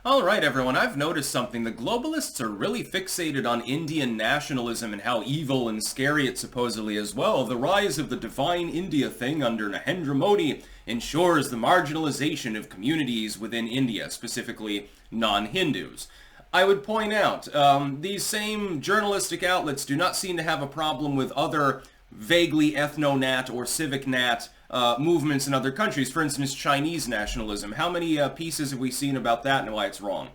Alright everyone, I've noticed something. The globalists are really fixated on Indian nationalism and how evil and scary it supposedly is. Well, the rise of the divine India thing under Narendra Modi ensures the marginalization of communities within India, specifically non-Hindus. I would point out, these same journalistic outlets do not seem to have a problem with other vaguely ethno-nat or civic-nat movements in other countries. For instance, Chinese nationalism. How many pieces have we seen about that and why it's wrong?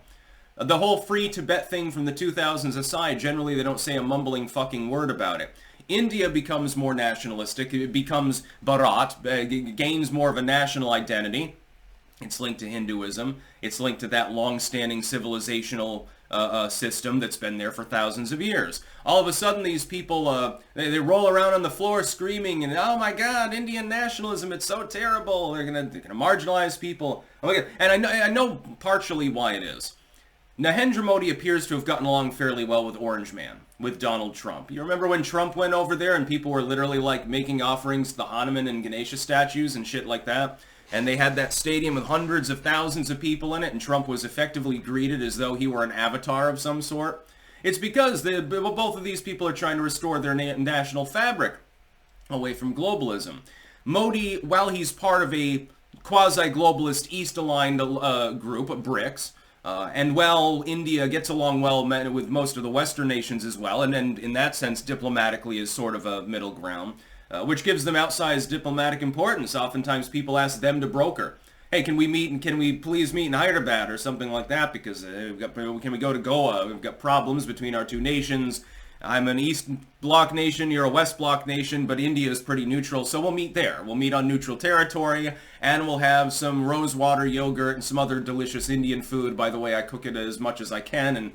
The whole free Tibet thing from the 2000s aside, generally they don't say a mumbling fucking word about it. India becomes more nationalistic. It becomes Bharat, gains more of a national identity. It's linked to Hinduism. It's linked to that long-standing civilizational system that's been there for thousands of years. All of a sudden, these people, they roll around on the floor screaming, and oh my God, Indian nationalism, it's so terrible. They're gonna marginalize people. Oh my God. And I know partially why it is. Narendra Modi appears to have gotten along fairly well with Orange Man, with Donald Trump. You remember when Trump went over there and people were literally like making offerings to the Hanuman and Ganesha statues and shit like that? And they had that stadium with hundreds of thousands of people in it, and Trump was effectively greeted as though he were an avatar of some sort. It's because both of these people are trying to restore their national fabric away from globalism. Modi, while he's part of a quasi-globalist East-aligned group of BRICS, and while India gets along well with most of the Western nations as well, and in that sense diplomatically is sort of a middle ground, which gives them outsized diplomatic importance. Oftentimes people ask them to broker. Hey, can we meet and can we please meet in Hyderabad or something like that, because can we go to Goa? We've got problems between our two nations. I'm an East Bloc nation, you're a West Bloc nation, but India is pretty neutral, so we'll meet there. We'll meet on neutral territory, and we'll have some rosewater yogurt and some other delicious Indian food. By the way, I cook it as much as I can, and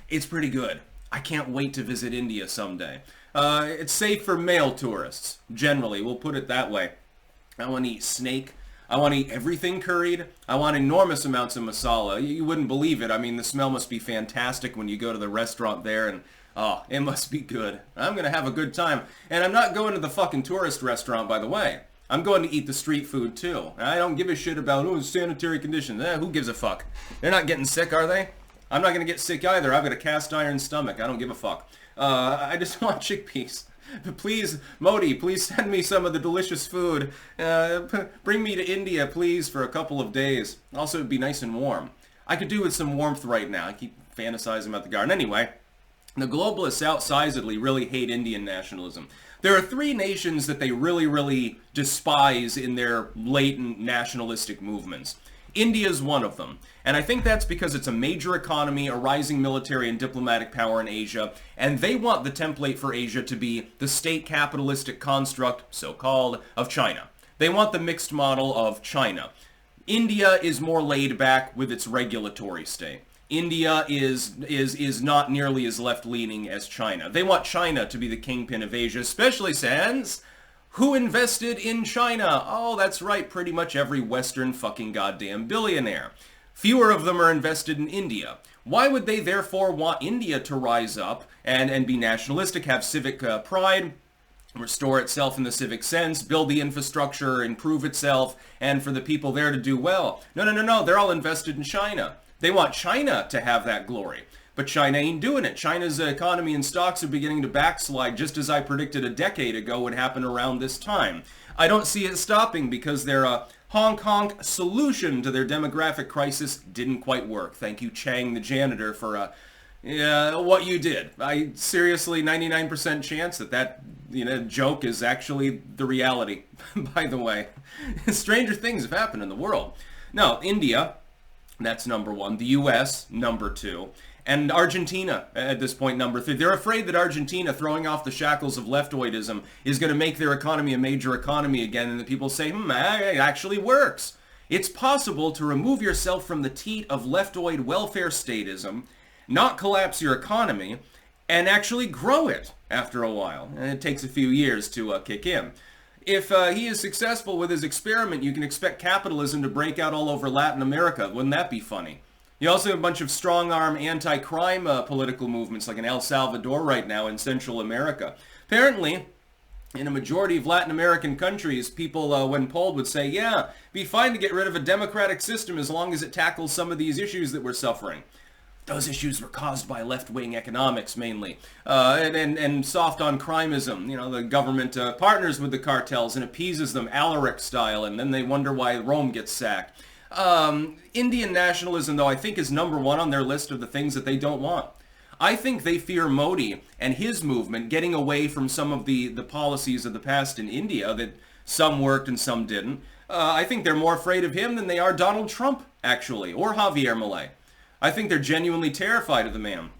it's pretty good. I can't wait to visit India someday. It's safe for male tourists, generally. We'll put it that way. I want to eat snake. I want to eat everything curried. I want enormous amounts of masala. You wouldn't believe it. I mean, the smell must be fantastic when you go to the restaurant there, and oh, it must be good. I'm going to have a good time. And I'm not going to the fucking tourist restaurant, by the way. I'm going to eat the street food, too. I don't give a shit about, sanitary conditions. Who gives a fuck? They're not getting sick, are they? I'm not going to get sick either. I've got a cast iron stomach. I don't give a fuck. I just want chickpeas. Please, Modi, please send me some of the delicious food. Bring me to India, please, for a couple of days. Also, it'd be nice and warm. I could do with some warmth right now. I keep fantasizing about the garden. Anyway, the globalists outsizedly really hate Indian nationalism. There are three nations that they really, really despise in their latent nationalistic movements. India's one of them. And I think that's because it's a major economy, a rising military and diplomatic power in Asia, and they want the template for Asia to be the state capitalistic construct, so-called, of China. They want the mixed model of China. India is more laid back with its regulatory state. India is not nearly as left-leaning as China. They want China to be the kingpin of Asia, especially since who invested in China? Oh, that's right, pretty much every Western fucking goddamn billionaire. Fewer of them are invested in India. Why would they therefore want India to rise up and be nationalistic, have civic pride, restore itself in the civic sense, build the infrastructure, improve itself, and for the people there to do well? No, they're all invested in China. They want China to have that glory. But China ain't doing it. China's economy and stocks are beginning to backslide, just as I predicted a decade ago would happen around this time. I don't see it stopping because their honk-honk solution to their demographic crisis didn't quite work. Thank you, Chang the janitor, for what you did. I seriously, 99% chance that joke is actually the reality, by the way. Stranger things have happened in the world. No, India, that's number one. The U.S., number two. And Argentina, at this point, number three. They're afraid that Argentina, throwing off the shackles of leftoidism, is going to make their economy a major economy again, and that people say, it actually works. It's possible to remove yourself from the teat of leftoid welfare statism, not collapse your economy, and actually grow it after a while. And it takes a few years to kick in. If he is successful with his experiment, you can expect capitalism to break out all over Latin America. Wouldn't that be funny? You also have a bunch of strong-arm anti-crime political movements like in El Salvador right now in Central America. Apparently, in a majority of Latin American countries, people, when polled, would say, yeah, it'd be fine to get rid of a democratic system as long as it tackles some of these issues that we're suffering. Those issues were caused by left-wing economics, mainly, and soft on crimeism. You know, the government partners with the cartels and appeases them, Alaric style, and then they wonder why Rome gets sacked. Indian nationalism, though, I think is number one on their list of the things that they don't want. I think they fear Modi and his movement getting away from some of the policies of the past in India that some worked and some didn't. I think they're more afraid of him than they are Donald Trump, actually, or Javier Milei. I think they're genuinely terrified of the man.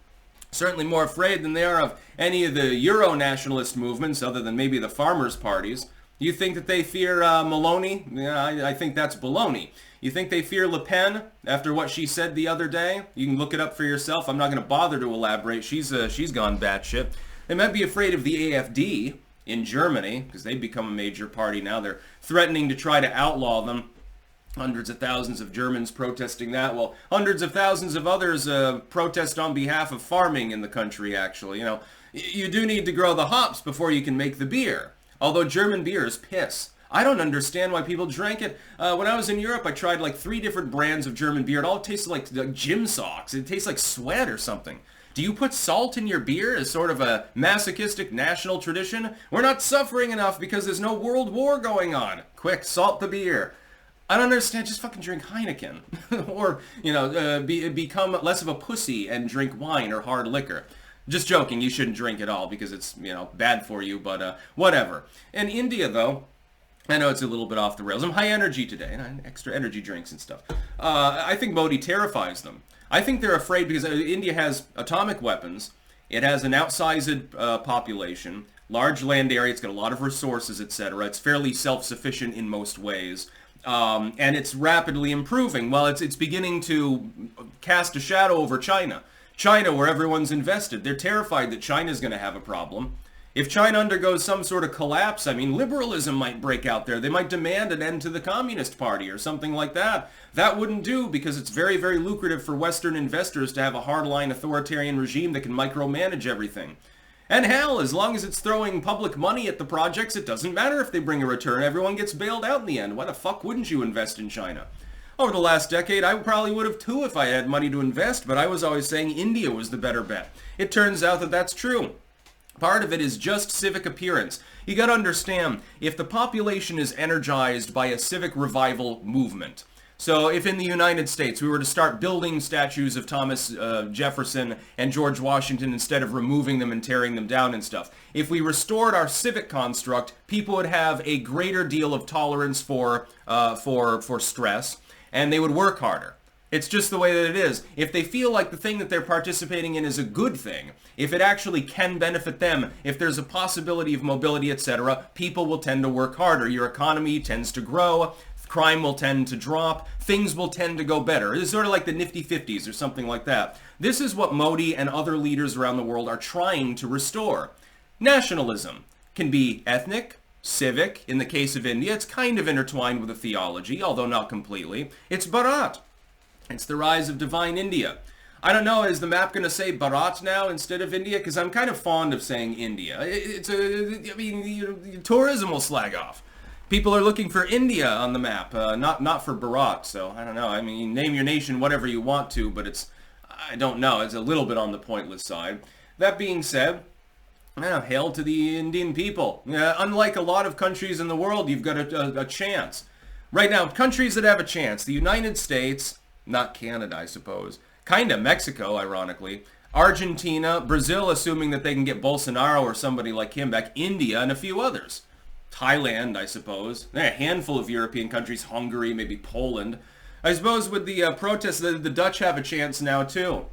Certainly more afraid than they are of any of the Euro-nationalist movements, other than maybe the farmers' parties. You think that they fear Maloney? Yeah, I think that's baloney. You think they fear Le Pen after what she said the other day? You can look it up for yourself. I'm not going to bother to elaborate. She's gone batshit. They might be afraid of the AfD in Germany, because they've become a major party now. They're threatening to try to outlaw them. Hundreds of thousands of Germans protesting that. Well, hundreds of thousands of others protest on behalf of farming in the country, actually. You know, you do need to grow the hops before you can make the beer. Although German beer is piss. I don't understand why people drank it. When I was in Europe, I tried like 3 different brands of German beer. It all tasted like gym socks. It tastes like sweat or something. Do you put salt in your beer as sort of a masochistic national tradition? We're not suffering enough because there's no world war going on. Quick, salt the beer. I don't understand. Just fucking drink Heineken. Or, you know, become less of a pussy and drink wine or hard liquor. Just joking. You shouldn't drink at all because it's, you know, bad for you, but whatever. In India, though, I know it's a little bit off the rails. I'm high energy today, and extra energy drinks and stuff. I think Modi terrifies them. I think they're afraid because India has atomic weapons. It has an outsized population, large land area. It's got a lot of resources, etc. It's fairly self-sufficient in most ways. And it's rapidly improving. Well, it's beginning to cast a shadow over China. China, where everyone's invested. They're terrified that China's going to have a problem. If China undergoes some sort of collapse, I mean, liberalism might break out there. They might demand an end to the Communist Party or something like that. That wouldn't do because it's very, very lucrative for Western investors to have a hardline authoritarian regime that can micromanage everything. And hell, as long as it's throwing public money at the projects, it doesn't matter if they bring a return. Everyone gets bailed out in the end. Why the fuck wouldn't you invest in China? Over the last decade, I probably would have too if I had money to invest, but I was always saying India was the better bet. It turns out that that's true. Part of it is just civic appearance. You gotta understand, if the population is energized by a civic revival movement, so if in the United States we were to start building statues of Thomas Jefferson and George Washington instead of removing them and tearing them down and stuff, if we restored our civic construct, people would have a greater deal of tolerance for stress, and they would work harder. It's just the way that it is. If they feel like the thing that they're participating in is a good thing, if it actually can benefit them, if there's a possibility of mobility, etc., people will tend to work harder. Your economy tends to grow. Crime will tend to drop. Things will tend to go better. It's sort of like the nifty 50s or something like that. This is what Modi and other leaders around the world are trying to restore. Nationalism can be ethnic, civic. In the case of India, it's kind of intertwined with a theology, although not completely. It's Bharat. It's the rise of divine India. I don't know, is the map going to say Bharat now instead of India? Because I'm kind of fond of saying India. Tourism will slag off. People are looking for India on the map, not for Bharat. So I don't know. I mean, you name your nation whatever you want to, but I don't know. It's a little bit on the pointless side. That being said, hail to the Indian people. Unlike a lot of countries in the world, you've got a chance. Right now, countries that have a chance, the United States, not Canada, I suppose, kind of Mexico, ironically, Argentina, Brazil, assuming that they can get Bolsonaro or somebody like him back, India, and a few others. Thailand, I suppose. A handful of European countries, Hungary, maybe Poland. I suppose with the protests, the Dutch have a chance now, too.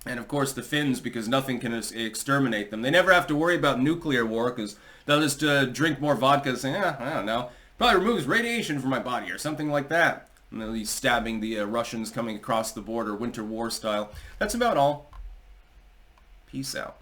And, of course, the Finns, because nothing can exterminate them. They never have to worry about nuclear war, because they'll just drink more vodka and say, I don't know, probably removes radiation from my body, or something like that. And then he's stabbing the Russians coming across the border, winter war style. That's about all. Peace out.